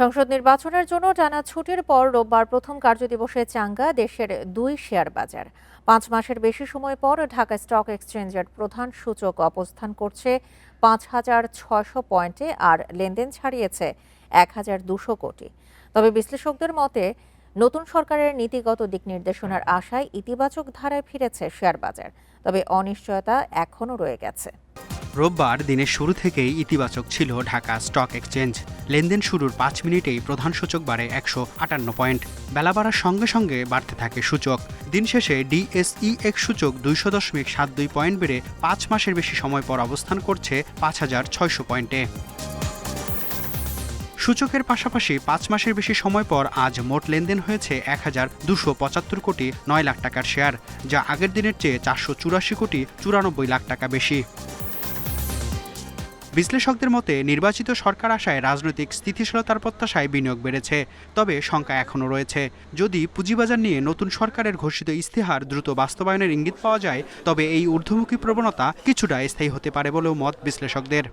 সংসদ নির্বাচনের জন্য টানা ছুটির পর রোববার প্রথম কার্যদিবসে চাঙ্গা দেশের 2 শেয়ার বাজার। 5 মাসের বেশি সময় পর ঢাকা স্টক এক্সচেঞ্জের প্রধান সূচক অবস্থান করছে 5,600 পয়েন্টে আর লেনদেন ছাড়িয়েছে 1,200 কোটি। তবে বিশ্লেষকদের মতে নতুন সরকারের নীতিগত দিক নির্দেশনার আশায় ইতিবাচক ধারায় ফিরেছে শেয়ার বাজার, তবে অনিশ্চয়তা এখনও রয়ে গেছে। রোববার দিনের শুরু থেকেই ইতিবাচক ছিল ঢাকা স্টক এক্সচেঞ্জ। লেনদেন শুরুর 5 মিনিটেই প্রধান সূচক বাড়ে 158 পয়েন্ট। বেলা বাড়ার সঙ্গে সঙ্গে বাড়তে থাকে সূচক। দিন শেষে ডিএসইএক্স সূচক 200.72 পয়েন্ট বেড়ে 5 মাসের বেশি সময় পর অবস্থান করছে 5,600 পয়েন্টে। সূচকের পাশাপাশি 5 মাসের বেশি সময় পর আজ মোট লেনদেন হয়েছে 1,275 কোটি 9 লাখ টাকার শেয়ার, যা আগের দিনের চেয়ে 484 কোটি 94 লাখ টাকা বেশি। বিশ্লেষকদের মতে নির্বাচিত সরকার আসায় রাজনৈতিক স্থিতিশীলতার প্রত্যাশায় বিনিয়োগ বেড়েছে, তবে শঙ্কা এখনও রয়েছে। যদি পুঁজিবাজার নিয়ে নতুন সরকারের ঘোষিত ইস্তেহার দ্রুত বাস্তবায়নের ইঙ্গিত পাওয়া যায়, তবে এই ঊর্ধ্বমুখী প্রবণতা কিছুটা স্থায়ী হতে পারে বলেও মত বিশ্লেষকদের।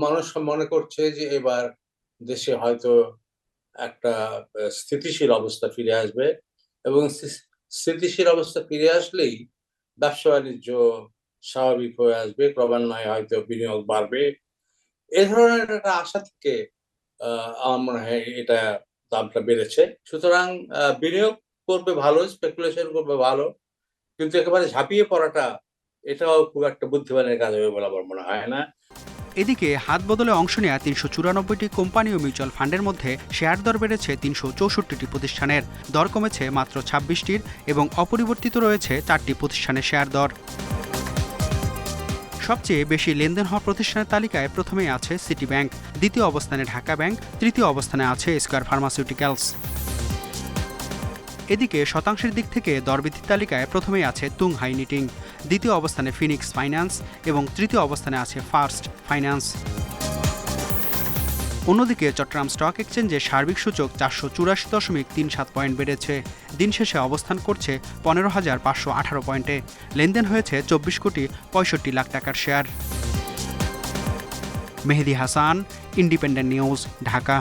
মানুষ মনে করছে যে এবার দেশে হয়তো একটা স্থিতিশীল অবস্থা ফিরে আসবে এবং স্থিতিশীল অবস্থা ফিরে আসলেই ব্যবসা বাণিজ্য স্বাভাবিক হয়ে আসবে, ক্রমান্বয়ে হয়তো বিনিয়োগ বাড়বে। এ ধরনের একটা আশা থেকে আমার মনে হয় এটা দামটা বেড়েছে। সুতরাং বিনিয়োগ করবে ভালো, স্পেকুলেশন করবে ভালো, কিন্তু একেবারে ঝাঁপিয়ে পড়াটা এটাও খুব একটা বুদ্ধিমানের কাজ হবে বলে আমার মনে হয় না। এদিকে হাত বদলে অংশ নেওয়া 394টি কোম্পানি ও মিউচুয়াল ফান্ডের মধ্যে শেয়ার দর বেড়েছে 364টি প্রতিষ্ঠানের, দর কমেছে মাত্র 26টির এবং অপরিবর্তিত রয়েছে 4টি প্রতিষ্ঠানের শেয়ার দর। সবচেয়ে বেশি লেনদেন হওয়া প্রতিষ্ঠানের তালিকায় প্রথমেই আছে সিটি ব্যাংক, দ্বিতীয় অবস্থানে ঢাকা ব্যাংক, তৃতীয় অবস্থানে আছে স্কয়ার ফার্মাসিউটিক্যালস। এদিকে শতাংশের দিক থেকে দরবৃদ্ধির তালিকায় প্রথমেই আছে তুং হাই নিটিং, দ্বিতীয় অবস্থানে ফিনিক্স ফাইন্যান্স এবং তৃতীয় অবস্থানে আছে ফার্স্ট ফাইন্যান্স। অন্যদিকে চট্টগ্রাম স্টক এক্সচেঞ্জে সার্বিক সূচক 484.37 পয়েন্ট বেড়েছে। দিন শেষে অবস্থান করছে 15,518 পয়েন্টে। লেনদেন হয়েছে 24 কোটি 65 লাখ টাকার শেয়ার। মেহেদী হাসান, ইন্ডিপেন্ডেন্ট নিউজ, ঢাকা।